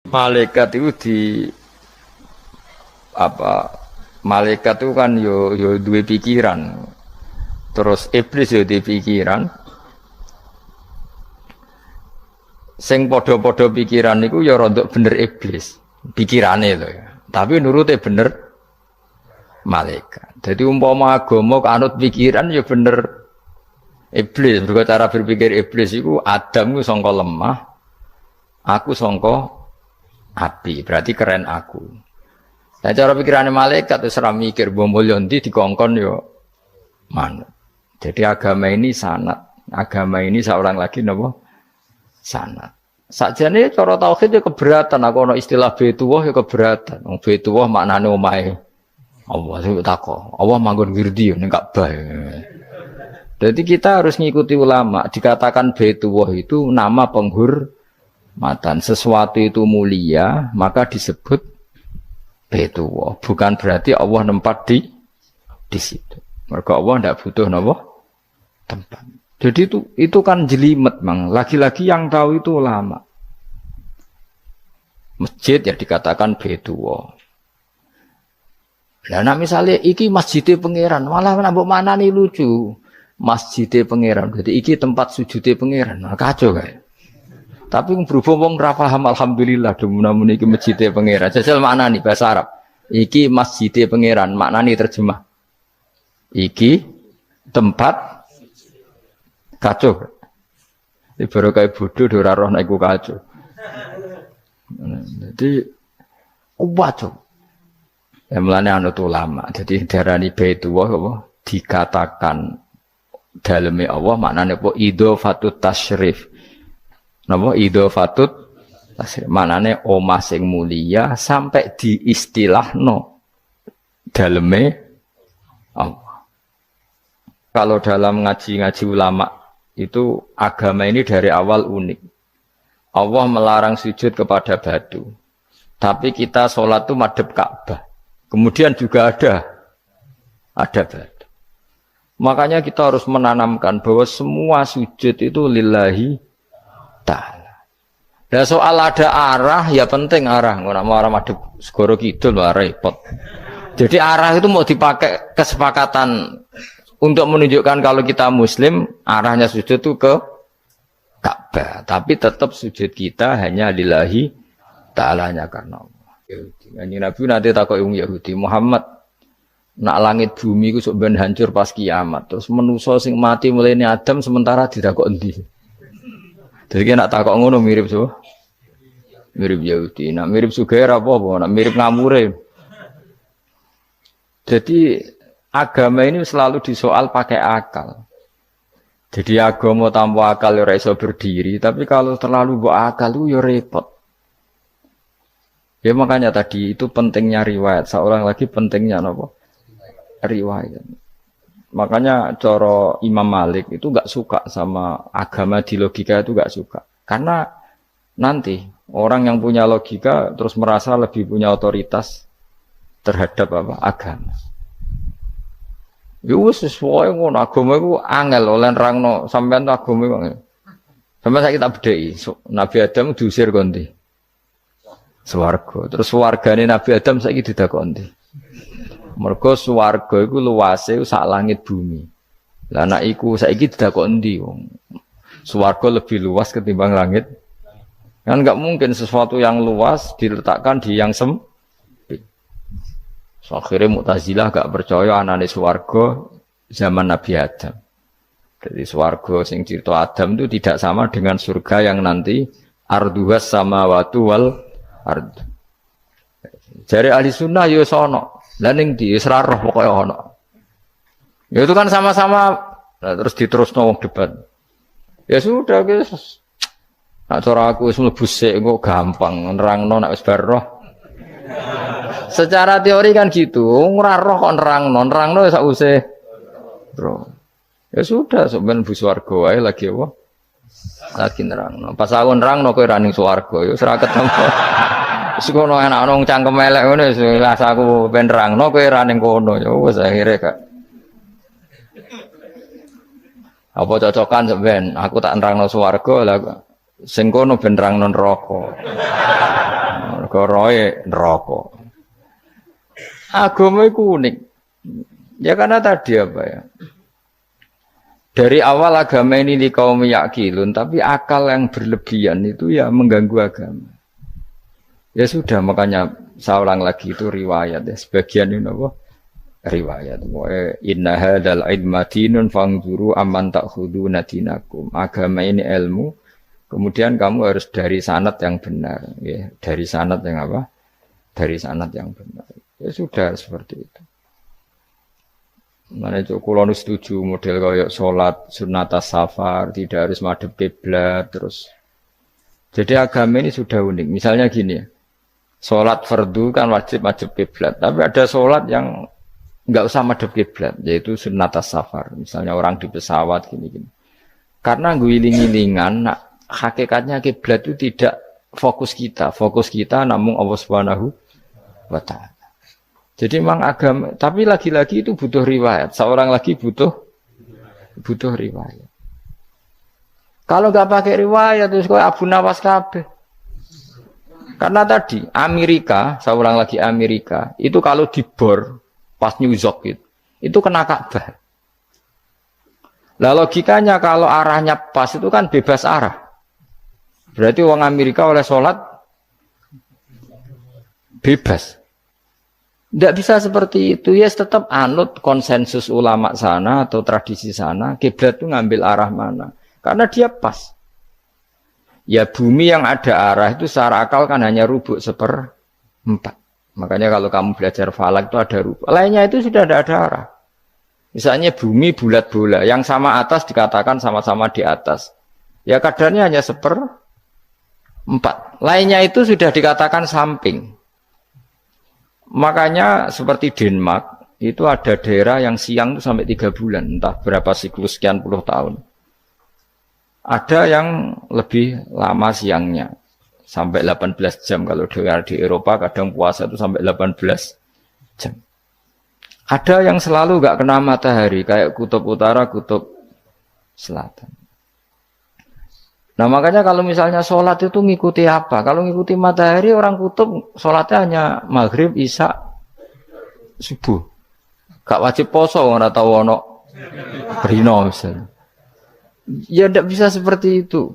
Malaikat itu di apa? Malaikat itu kan yo duwe pikiran. Terus iblis yo duwe pikiran. Sing padha-padha pikiran niku ya rada bener iblis. Pikirane lho ya. Tapi nurute bener malaikat. Jadi umpama agama kanut pikiran ya bener iblis. Mergo cara berpikir iblis iku Adam ku sangka lemah, aku sangka api. Berarti keren aku. Nah cara pikirane malaikat wis ora mikir mbok mulya ndi dikongkon ya manut. Jadi agama ini sanad. Agama ini seorang lagi napa? Sanad. Sakjane cara tauhid ya keberatan, aku ana istilah Baitullah ya keberatan. Wong Baitullah maknane omahe Allah sing takok. Allah manggon wirdi ning Ka'bah. Jadi kita harus ngikuti ulama. Dikatakan Baitullah itu nama penghormatan. Sesuatu itu mulia, maka disebut Baitullah. Bukan berarti Allah nempat di situ. Mergo Allah ndak butuh napa? Tempat. Jadi itu kan jelimet, Mang. Lagi-lagi yang tahu itu ulama. Masjid ya dikatakan Baitullah. Lah nek misale iki masjidé pangeran, malah nambah manani lucu. Masjidé pangeran. Jadi iki tempat sujudé pangeran. Nah, kacau kae. Tapi berhubung wong ra paham alhamdulillah demun iki masjidé pangeran. Jajal maknani bahasa Arab. Iki masjidé pangeran, maknani terjemah. Iki tempat kacau. Baru kayak bodoh ora roh nek iku kacau. Jadi kacau. Ya mulane anut ulama. Jadi darani Baitullah apa dikatakan daleme Allah maknane apa idhofatut tasyrif. Napa idhofatut tasyrif maknane omah sing mulia sampai diistilahno daleme Allah. Kalau dalam ngaji-ngaji ulama itu agama ini dari awal unik. Allah melarang sujud kepada batu. Tapi kita sholat itu madhep Ka'bah. Kemudian juga ada batu. Makanya kita harus menanamkan bahwa semua sujud itu lillahi ta'ala. Dan soal ada arah, ya penting arah. Nggak mau arah madhep segoro kidul, repot. Jadi arah itu mau dipakai kesepakatan untuk menunjukkan kalau kita muslim, arahnya sujud itu ke Ka'bah. Tapi tetap sujud kita hanya lillahi ta'alanya karena Allah. Kanjeng Nabi nanti takut orang Yahudi, Muhammad, nak langit bumi itu sok ben hancur pas kiamat. Terus manusa sing mati mulai Adam sementara ditakok endi. Jadi nak takok ngono mirip so. Mirip Yahudi. Nak mirip Sugair apa? Nak mirip ngamure. Jadi agama ini selalu disoal pakai akal. Jadi agama tanpa akal ya ora iso berdiri, tapi kalau terlalu bawa akal itu ya repot. Ya makanya tadi itu pentingnya riwayat. Seorang lagi pentingnya apa? Riwayat. Makanya cara Imam Malik itu enggak suka sama agama di logika itu enggak suka. Karena nanti orang yang punya logika terus merasa lebih punya otoritas terhadap apa? Agama. Ya wis sesuai ngono agama iku angel oleh nerangno sampean agama iku. Sampeyan saiki tak bedheki. Nabi Adam diusir kondi. Swarga. Terus swargane Nabi Adam saiki didakoni. Mergo swarga iku luase sak langit bumi. Lah nek iku saiki didakoni ndi wong. Swarga lebih luas ketimbang langit. Kan enggak mungkin sesuatu yang luas diletakkan di yang sempit. So, akhirnya Mu'tazilah gak percaya anane swarga zaman Nabi Adam. Jadi swarga sing cerita Adam itu tidak sama dengan surga yang nanti arduhas samawati wal ard. Jare ahli sunnah ya sono. Lah ning ndi wis ra roh pokoke ono. Ya itu kan sama-sama terus diterusno wong debat. Ya sudah guys. Nak cara aku wis mlebu sik kok gampang nerangno nek wis bar roh. Secara teori kan gitu, ora roh kok nerangno sak usih. Bro. Ya sudah, sampeyan bu swarga wae lagi apa? Lagi nerangno. Pas aku nerangno kowe ra ning swarga, ya wis ora ketemu. Wis kono enak nang cangkem elek ngono wis aku ben nerangno kowe ra ning kono, ya wis akhire gak. Apa cocokan sampeyan? Aku tak nerangno swarga lah sing kono ben nerangno neraka. mergo roe neraka. Agama itu unik. Ya karena tadi apa ya? Dari awal agama ini di kaum yakilun, tapi akal yang berlebihan itu ya mengganggu agama. Ya sudah, makanya saya ulang lagi itu riwayat ya. Sebagian ini apa? Riwayat. Inna hadzal ilma dinun fangzuru amman ta'khuduna dinakum. Agama ini ilmu, kemudian kamu harus dari sanad yang benar, ya. Dari sanad yang apa? Dari sanad yang benar. Ya sudah seperti itu. Mana itu kalau setuju model kayak sholat sunat safar tidak harus madhep kiblat terus. Jadi agama ini sudah unik. Misalnya gini ya, sholat fardu kan wajib kiblat, tapi ada sholat yang nggak usah madhep kiblat, yaitu sunat safar. Misalnya orang di pesawat gini-gini. Karena guling-gilingan, hakikatnya kiblat itu tidak fokus kita namun Allah Subhanahu wa Ta'ala. Jadi memang agama, tapi lagi-lagi itu butuh riwayat. Seorang lagi butuh riwayat. Kalau nggak pakai riwayat, terus kau Abu Nawas kabeh. Karena tadi Amerika, seorang lagi Amerika, itu kalau dibor pas New York itu kena Ka'bah. Lah logikanya kalau arahnya pas itu kan bebas arah. Berarti orang Amerika oleh sholat bebas. Tidak bisa seperti itu, ya tetap anut konsensus ulama sana atau tradisi sana, kiblat itu ngambil arah mana, karena dia pas. Ya bumi yang ada arah itu secara akal kan hanya rubuk 1/4. Makanya kalau kamu belajar falak itu ada rubuk, lainnya itu sudah tidak ada arah. Misalnya bumi bulat bola, yang sama atas dikatakan sama-sama di atas, ya kadarnya hanya 1/4. Lainnya itu sudah dikatakan samping. Makanya seperti Denmark, itu ada daerah yang siang itu sampai 3 bulan, entah berapa siklus sekian puluh tahun. Ada yang lebih lama siangnya, sampai 18 jam. Kalau di Eropa kadang puasa itu sampai 18 jam. Ada yang selalu nggak kena matahari, kayak kutub utara, kutub selatan. Nah makanya kalau misalnya sholat itu ngikuti apa? Kalau ngikuti matahari, orang kutub sholatnya hanya maghrib, isya, subuh. Gak wajib poso, nggak tahu ono rino misalnya. Ya tidak bisa seperti itu.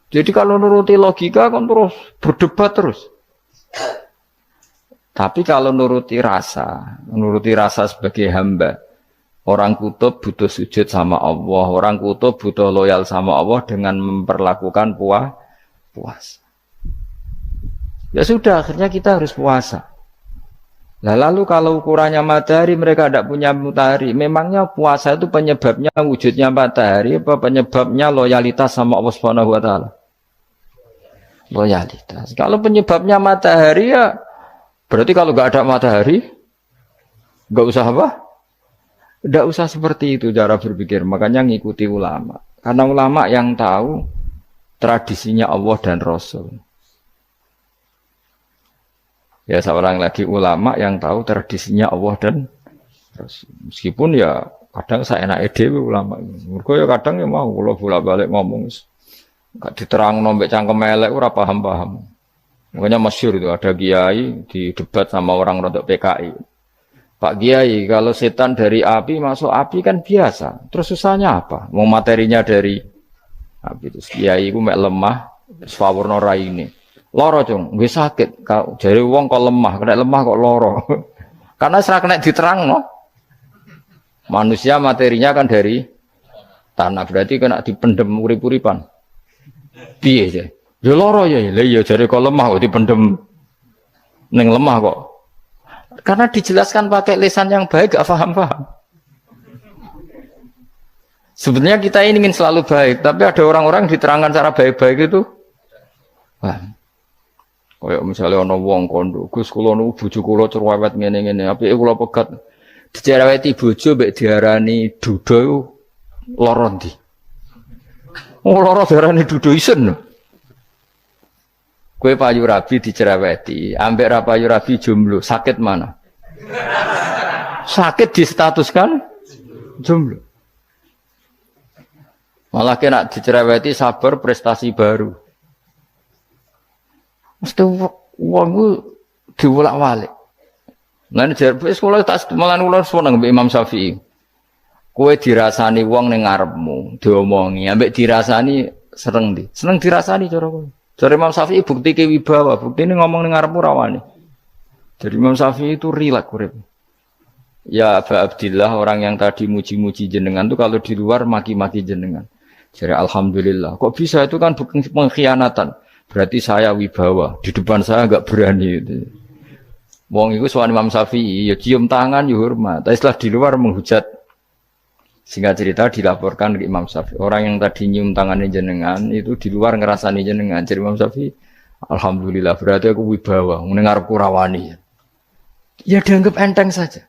Jadi kalau nuruti logika kan terus berdebat terus. Tapi kalau nuruti rasa sebagai hamba. Orang kutub butuh sujud sama Allah, orang kutub butuh loyal sama Allah dengan memperlakukan puasa. Ya sudah, akhirnya kita harus puasa. Nah, lalu kalau ukurannya matahari, mereka tidak punya matahari. Memangnya puasa itu penyebabnya wujudnya matahari, apa penyebabnya loyalitas sama Allah Subhanahu wa Ta'ala? Loyalitas. Kalau penyebabnya matahari ya, berarti kalau nggak ada matahari, nggak usah apa? Tidak usah seperti itu cara berpikir, makanya ngikuti ulama. Karena ulama yang tahu tradisinya Allah dan Rasul. Ya seorang lagi ulama yang tahu tradisinya Allah dan Rasul. Meskipun ya kadang saya enak dewe ulama. Mergo ya kadang ya mau kalau bolak-balik ngomong gak diterang nombek cangkem elek ora paham-paham. Makanya masyhur itu ada kiai di debat sama orang rodok PKI. Pak Kiai, kalau setan dari api masuk api kan biasa. Terus susahnya apa? Mau materinya dari api. Terus Kiai itu mek lemah, sawurna raine. Loro cung, nggih sakit. Jare wong kok lemah, kena lemah kok loro. Karena serak kena diterangno. Manusia materinya kan dari tanah, berarti kena dipendem urip-uripan. Piye ya? Ya loro ya, lha ya jare kok lemah kok dipendem ning lemah kok. Karena dijelaskan pakai lisan yang baik, gak paham-paham. Sebenarnya kita ini ingin selalu baik, tapi ada orang-orang diterangkan cara baik-baik itu. Wah, kayak misalnya ono wong kondo, Gus kula nu bojo kula cerewet ngene-ngene, apike kula pegat dicereweti bojo mbek diarani duda lara ndi? Oh lara diarani duda isen. Kue payu rabi dicereweti, ambek ra payu rabi jomblo, sakit mana? Sakit distatuskan jomblo. Malah kena dicereweti sabar prestasi baru. Mesti Wong ku diwolak-walik. Lah nek jar wis kula tak malan kula seneng mbek Imam Syafi'i. Kowe dirasani wong ning ngarepmu, diomongi, ambek dirasani seneng ndi? Seneng dirasani cara kowe. Jare Imam Syafi'i bukti ke wibawa, buktine ngomong ning ngarepmu rawani. Jadi Imam Syafi'i itu rileks urip. Ya Aba Abdillah, orang yang tadi muji-muji jenengan itu kalau di luar maki-maki jenengan. Jadi alhamdulillah. Kok bisa itu kan bukan pengkhianatan. Berarti saya wibawa, di depan saya enggak berani itu. Wong iku sowan Imam Syafi'i ya cium tangan ya hormat. Tapi setelah di luar menghujat. Singkat cerita dilaporkan ke Imam Syafi'i. Orang yang tadi nyium tangannya jenengan itu di luar ngerasani jenengan. Jadi Imam Syafi'i, alhamdulillah berarti aku wibawa, mendengarku rawani. Ya dianggap enteng saja.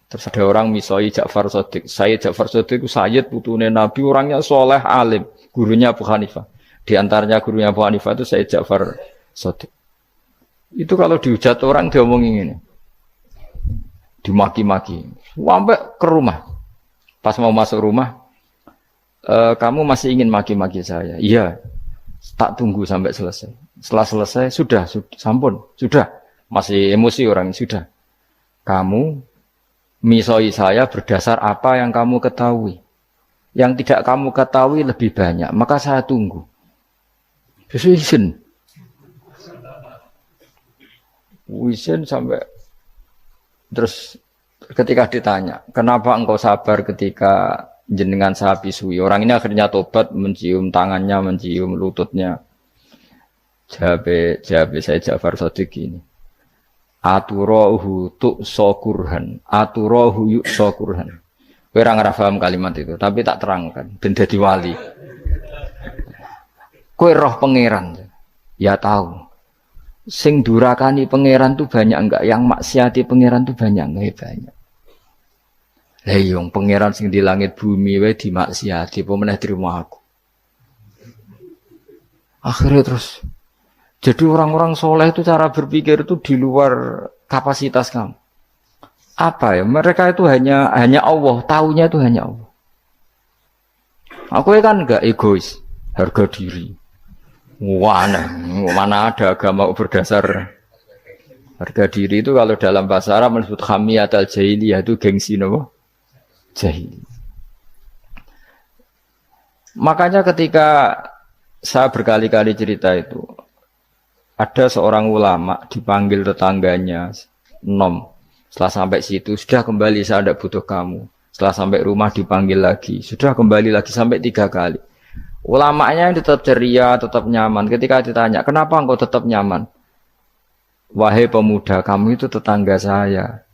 Terus ada orang misoi Ja'far Shadiq. Sayyid Ja'far Shadiq itu Sayyid putune Nabi, orangnya soleh alim, gurunya Abu Hanifah. Di antaranya gurunya Abu Hanifah itu Sayyid Ja'far Shadiq. Itu kalau dihujat orang diomongin ini. Dimaki-maki, sampai ke rumah. Pas mau masuk rumah, kamu masih ingin maki-maki saya? Iya, tak tunggu sampai selesai. Setelah selesai, sudah, sampun, sudah. Masih emosi orang, sudah. Kamu misoi saya berdasar apa yang kamu ketahui. Yang tidak kamu ketahui lebih banyak, maka saya tunggu. Izin sampai. Terus ketika ditanya, kenapa engkau sabar ketika jenengan saya pisui? Orang ini akhirnya tobat, mencium tangannya, mencium lututnya. Jawab saya Ja'far Shadiq ini. Aturahu tu'sokurhan, aturahu yu'sokurhan. Kowe ora ngrafaham kalimat itu, tapi tak terangkan ben dadi wali. Kowe roh pangeran. Ya tahu. Sing durakani pangeran tuh banyak enggak, yang maksiati pangeran tuh banyak enggak? Banyak. Lah yung pangeran sing di langit bumi wae dimaksiati, apa meneh terima aku. Akhirnya terus jadi orang-orang soleh itu cara berpikir itu di luar kapasitas kamu. Apa ya? Mereka itu hanya Allah, taunya itu hanya Allah. Aku kan enggak egois, harga diri. Mana ada agama berdasar harga diri itu kalau dalam bahasa Arab disebut hamiyat al-jahiliyah itu gengsi nopo jahili. Makanya ketika saya berkali-kali cerita itu, ada seorang ulama dipanggil tetangganya, setelah sampai situ sudah kembali, saya tidak butuh kamu. Setelah sampai rumah dipanggil lagi, sudah kembali lagi sampai 3 kali. Ulamanya yang tetap ceria, tetap nyaman. Ketika ditanya, kenapa engkau tetap nyaman? Wahai pemuda, kamu itu tetangga saya.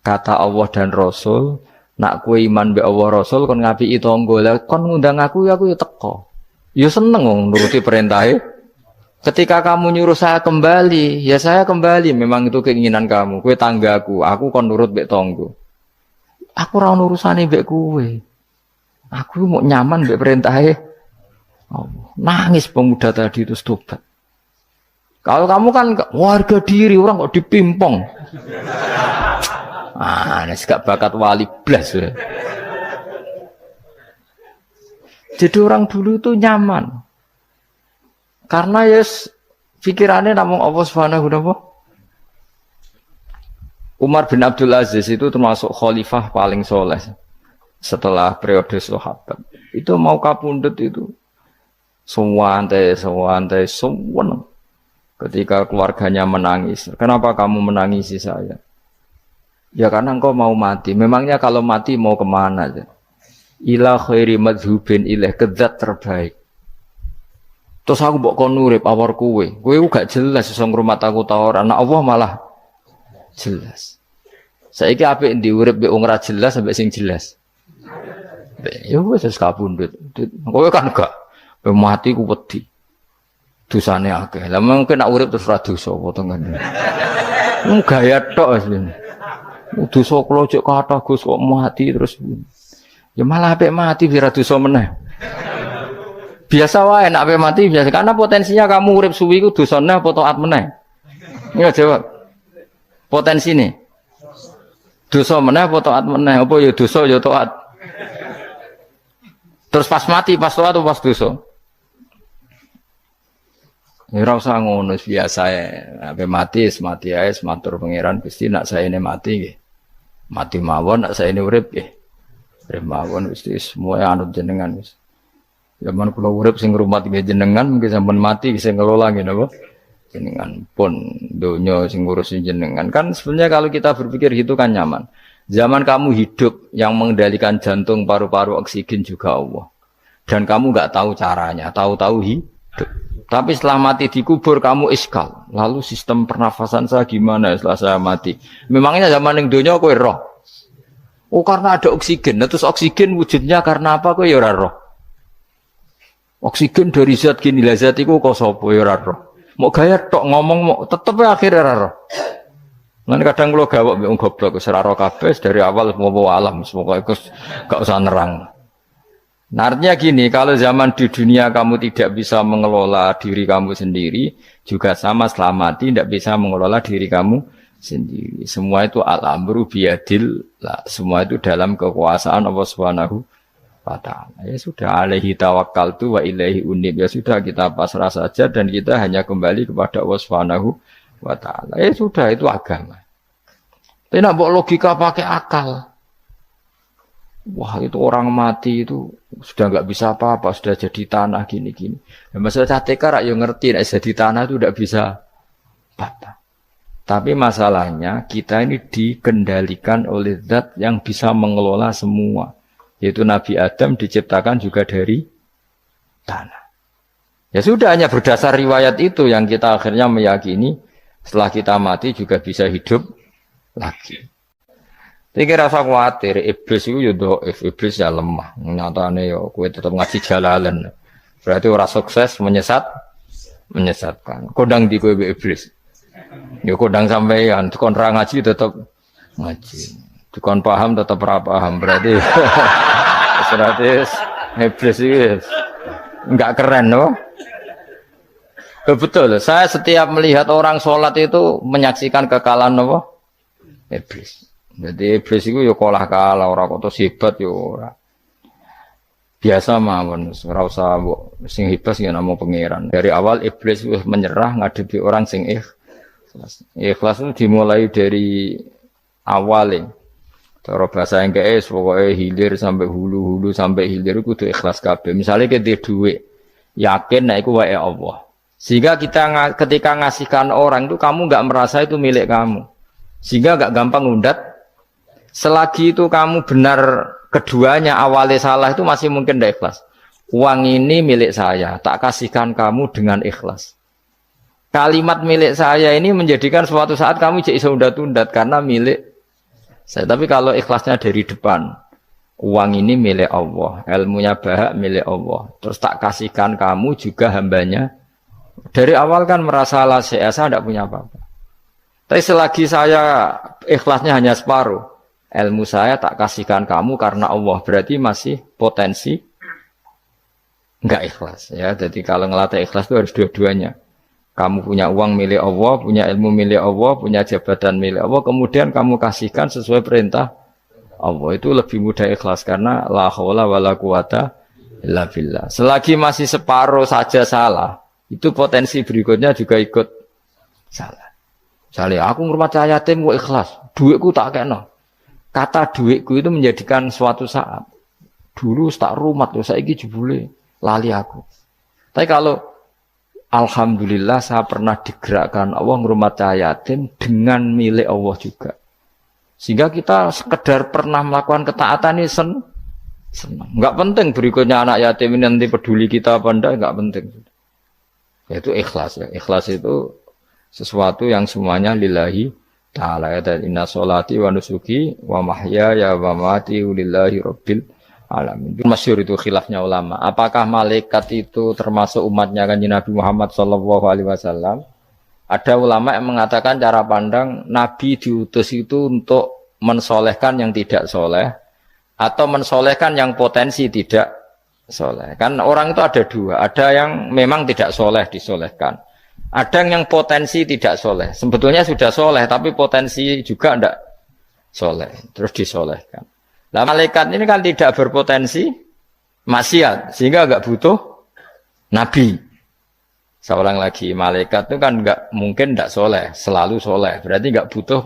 Kata Allah dan Rasul, nak kue iman be Allah Rasul, kon ngapii tonggo, kon ngundang aku ya teko. Ya seneng nuruti perintahnya. Ketika kamu nyuruh saya kembali, ya saya kembali. Memang itu keinginan kamu. Kue tanggaku, aku kon nurut be tonggo. Aku ora urusane be kue. Aku mau nyaman be perintahnya. Oh, nangis pemuda tadi itu tobat. Kalau kamu kan warga diri, orang kok dipimpong. Ini gak bakat wali blas ya. Jadi orang dulu itu nyaman. Karena yes pikirannya namung Allah Subhanahu wa ta'ala. Umar bin Abdul Aziz itu termasuk khalifah paling soleh setelah periode sahabat. Itu mau kapundhut itu Sewantai. Ketika keluarganya menangis, kenapa kamu menangisi saya? Ya karena engkau mau mati. Memangnya kalau mati mau kemana aja? Ila khairi madhubin ilaih, kedat terbaik. Terus aku mbok kon urip awar kowe gak jelas iso ngrumat aku ta ora. Nah Allah malah jelas. Saiki apik ndi urip mbek wong ora jelas sampai sing jelas. Ya wis kapundhut. Kowe kan gak mati ku wedi. Dosane akeh. Lah mungkin nek urip terus ra dosa apa to ngene. Gaya tok asline. Dosa kula cek kathah Gus kok mati terus. Ya malah apik mati biar dosa meneh. Biasa wae nek apik mati biasa karena potensinya kamu urip suwi ku dosane apa taat meneh. Ya jawab. Potensine. Dosa meneh apa taat meneh? Apa ya dosa ya taat. Terus pas mati pas taat atau pas dosa? Ya ora usah ngono biasa ya. Ape mati ae matur pangeran Gusti nak saene mati nggih. Mati mawon nak saene urip nggih. Urip mawon Gusti semua anut jenengan wis. Zaman kula urip sing ngrumat nggih jenengan mungkin sampun mati sing ngelola nggih napa? Jenengan pun donya sing ngurusin jenengan. Kan sebenarnya kalau kita berpikir gitu kan nyaman. Zaman kamu hidup yang mengendalikan jantung, paru-paru, oksigen juga Allah. Dan kamu nggak tahu caranya, tahu-tahu hidup. Tapi setelah mati dikubur kamu iskal. Lalu sistem pernafasan saya gimana setelah saya mati? Memangnya zaman yang dunia kowe roh. Oh karena ada oksigen. Nah, terus oksigen wujudnya karena apa kowe ya ora roh. Oksigen dari zat gini lah zat iku kok sapa ya ora roh. Mau gaya tok ngomong mau tetep akhirnya ora roh. Lan kadang kula gawok mbek wong goblok wis ora roh kabeh dari awal mau alam semoga iku gak usah nerang. Nah, artinya gini, kalau zaman di dunia kamu tidak bisa mengelola diri kamu sendiri, juga sama setelah mati tidak bisa mengelola diri kamu sendiri. Semua itu al-amru biyadil, semua itu dalam kekuasaan Allah Subhanahu wa ta'ala. Ya sudah, alaihi tawakkaltu wa ilaihi unib. Ya sudah, kita pasrah saja dan kita hanya kembali kepada Allah Subhanahu wa ta'ala. Ya sudah, itu agama. Tapi nak bawa logika pakai akal. Wah itu orang mati itu sudah nggak bisa apa-apa, sudah jadi tanah gini-gini. Ya, masalah catekar yang ngerti, nah, jadi tanah itu tidak bisa apa. Tapi masalahnya kita ini dikendalikan oleh zat yang bisa mengelola semua. Yaitu Nabi Adam diciptakan juga dari tanah. Ya sudah hanya berdasar riwayat itu yang kita akhirnya meyakini setelah kita mati juga bisa hidup lagi. Iki rasa khawatir, iblis itu ya dhaif, iblis ya lemah. Nyatane ya kowe tetep ngaji jalalan. Berarti ora sukses menyesatkan. Kodang di kowe iblis. Ya kodang sampean, kon ra ngaji tetep ngaji. Kon paham tetep ora paham. Berarti iblis itu enggak keren loh. Betul, saya setiap melihat orang sholat itu menyaksikan kekalahan apa? Iblis. Jadi iblis itu ya kalah ora kok hebat ya ora. Biasa mawon, ora usah sing hebat ya namung pangeran. Dari awal iblis wis menyerah ngadepi orang sing ikhlas. Ikhlas itu dimulai dari awal. Cara bahasa Inggris pokoke hilir sampai hulu sampai hilir kudu ikhlas kabeh. Misale kita duit, yakin nek iku wae Allah. Sehingga kita ketika ngasihkan orang itu kamu enggak merasa itu milik kamu. Sehingga enggak gampang ngundat. Selagi itu kamu benar keduanya awalnya salah itu masih mungkin tidak ikhlas. Uang ini milik saya, tak kasihkan kamu dengan ikhlas. Kalimat milik saya ini menjadikan suatu saat kamu jadi undat-undat karena milik saya. Tapi kalau ikhlasnya dari depan, uang ini milik Allah, ilmunya bahak milik Allah. Terus tak kasihkan kamu juga hambanya. Dari awal kan merasa saya tidak punya apa-apa. Tapi selagi saya ikhlasnya hanya separuh. Ilmu saya tak kasihkan kamu karena Allah, berarti masih potensi enggak ikhlas ya. Jadi kalau ngelatih ikhlas itu harus dua-duanya. Kamu punya uang milik Allah, punya ilmu milik Allah, punya jabatan milik Allah, kemudian kamu kasihkan sesuai perintah Allah, itu lebih mudah ikhlas karena la haula wala quwata illa billah. Selagi masih separuh saja salah, itu potensi berikutnya juga ikut salah. Misalnya aku ngurmat yatim kok ikhlas, duitku tak kena. Kata duitku itu menjadikan suatu saat. Dulu tak rumat loh, saiki jebule lali aku. Tapi kalau alhamdulillah saya pernah digerakkan Allah ngrumat yatim dengan milik Allah juga. Sehingga kita sekedar pernah melakukan ketaatan ini senang. Enggak penting berikutnya anak yatim ini nanti peduli kita apa enggak, enggak penting. Yaitu ikhlas ya. Ikhlas itu sesuatu yang semuanya lillahi ta'ala ya, dan inna sholati wa nusuki wa mahyaya wa mamati lillahi rabbil alamin. Masyhur itu khilafnya ulama. Apakah malaikat itu termasuk umatnya Kanjeng Nabi Muhammad sallallahu alaihi wasallam? Ada ulama yang mengatakan cara pandang Nabi diutus itu untuk mensolehkan yang tidak soleh atau mensolehkan yang potensi tidak soleh. Kan orang itu ada dua, ada yang memang tidak soleh disolehkan. Ada yang potensi tidak soleh. Sebetulnya sudah soleh, tapi potensi juga tidak soleh. Terus disolehkan. Nah, malaikat ini kan tidak berpotensi maksiat, sehingga agak butuh nabi. Seorang lagi, malaikat itu kan nggak mungkin nggak soleh, selalu soleh. Berarti nggak butuh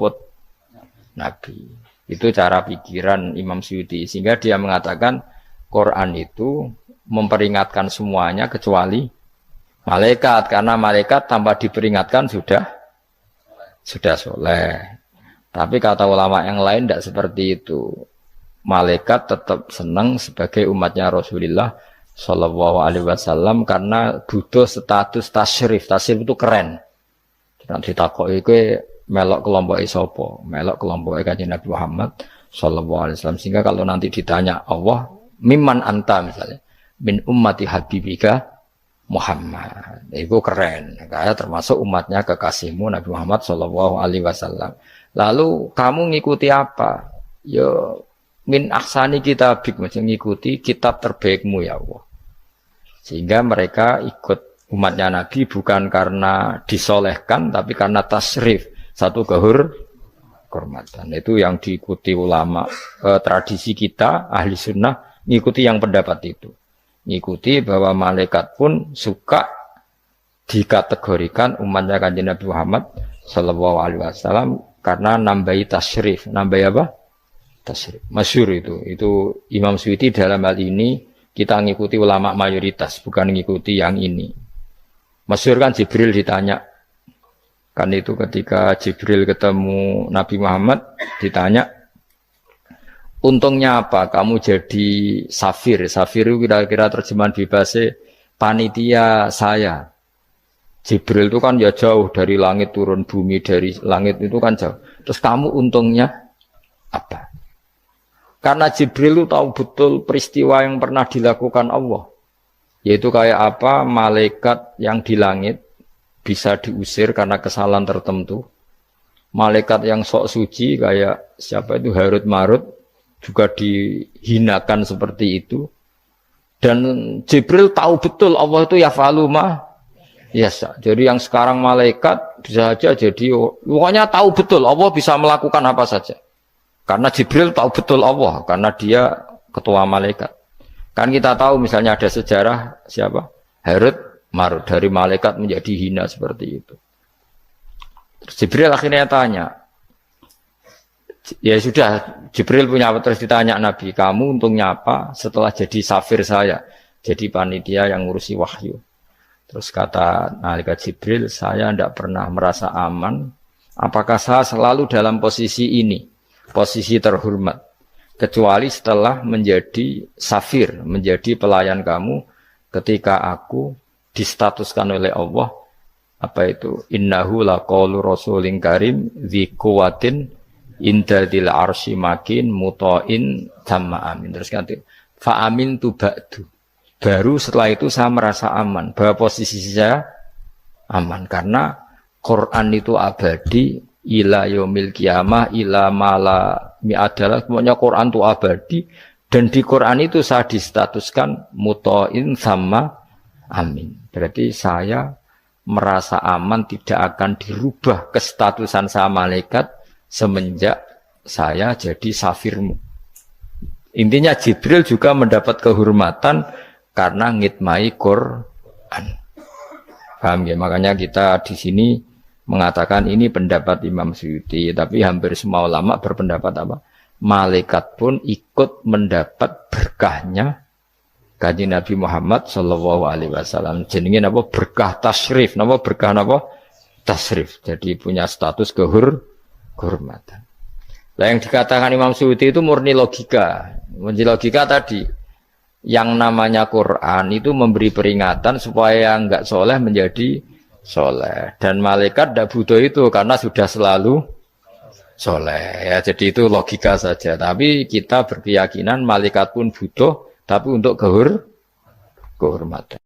nabi. Itu cara pikiran Imam Suyuti. Sehingga dia mengatakan Quran itu memperingatkan semuanya kecuali malaikat. Karena malaikat tanpa diperingatkan sudah soleh. Tapi kata ulama yang lain tidak seperti itu. Malaikat tetap senang sebagai umatnya Rasulullah Shallallahu Alaihi Wasallam karena butuh status tasyrif. Tasyrif itu keren. Nanti ditakoki kowe melok kelompok isopo, melok kelompok Kanjeng Nabi Muhammad Shallallahu Alaihi Wasallam. Sehingga kalau nanti ditanya Allah, mimman anta misalnya, min ummati habibika Muhammad, itu keren. Kayak termasuk umatnya kekasihmu Nabi Muhammad Shallallahu Alaihi Wasallam. Lalu kamu ngikuti apa? Yo min ahsani kitabik, macam ngikuti kitab terbaikmu ya Allah. Sehingga mereka ikut umatnya Nabi bukan karena disolehkan, tapi karena tasrif. Satu kehormatan. Itu yang diikuti ulama. Tradisi kita, ahli sunnah, ngikuti yang pendapat itu. Ngikuti bahwa malaikat pun suka dikategorikan umatnya Kanjeng Nabi Muhammad Sallallahu Alaihi Wasallam karena nambahi tasrif. Nambahi apa? Tasrif. Masyhur itu. Itu Imam Suyuti dalam hal ini kita ngikuti ulama mayoritas, bukan ngikuti yang ini. Masyhur kan Jibril ditanya. Kan itu ketika Jibril ketemu Nabi Muhammad ditanya, untungnya apa kamu jadi safir? Safir itu kira-kira terjemahan bebasnya panitia saya. Jibril itu kan ya jauh dari langit turun bumi, dari langit itu kan jauh. Terus kamu untungnya apa? Karena Jibril itu tahu betul peristiwa yang pernah dilakukan Allah. Yaitu kayak apa malaikat yang di langit bisa diusir karena kesalahan tertentu. Malaikat yang sok suci kayak siapa itu Harut Marut juga dihinakan seperti itu. Dan Jibril tahu betul Allah itu yafalu ma yasa. Jadi yang sekarang malaikat bisa saja jadi pokoknya tahu betul Allah bisa melakukan apa saja. Karena Jibril tahu betul Allah karena dia ketua malaikat. Kan kita tahu misalnya ada sejarah siapa? Harut Marut dari malaikat menjadi hina seperti itu. Terus Jibril akhirnya tanya, ya sudah Jibril punya apa terus ditanya Nabi, kamu untungnya apa setelah jadi safir saya, jadi panitia yang ngurusi wahyu. Terus kata malaikat Jibril, saya tidak pernah merasa aman. Apakah saya selalu dalam posisi ini, posisi terhormat, kecuali setelah menjadi safir, menjadi pelayan kamu, ketika aku distatuskan oleh Allah apa itu innahu laqaulu rasulin karim dzi quwwatin inda dzil arsy makin muta'in tamma amin. Terus ganti fa amin tu ba'du. Baru setelah itu saya merasa aman bahwa posisi saya aman karena Quran itu abadi ila yaumil qiyamah ila mala mi'adalah. Pokoknya Quran itu abadi dan di Quran itu saya distatuskan muta'in sama amin. Berarti saya merasa aman tidak akan dirubah kestatusan saya malaikat semenjak saya jadi safirmu. Intinya Jibril juga mendapat kehormatan karena ngitmai Quran. Paham ya? Makanya kita di sini mengatakan ini pendapat Imam Suyuti, tapi hampir semua ulama berpendapat apa? Malaikat pun ikut mendapat berkahnya Kanjeng Nabi Muhammad Shallallahu Alaihi Wasallam. Jenenge napa berkah tasrif, napa berkah napa tasrif. Jadi punya status kehormatan. Nah yang dikatakan Imam Suyuti itu murni logika. Murni logika tadi, yang namanya Quran itu memberi peringatan supaya yang enggak soleh menjadi soleh. Dan malaikat tidak butuh itu karena sudah selalu soleh. Ya, jadi itu logika saja. Tapi kita berkeyakinan malaikat pun butuh. Tapi untuk kehormatan.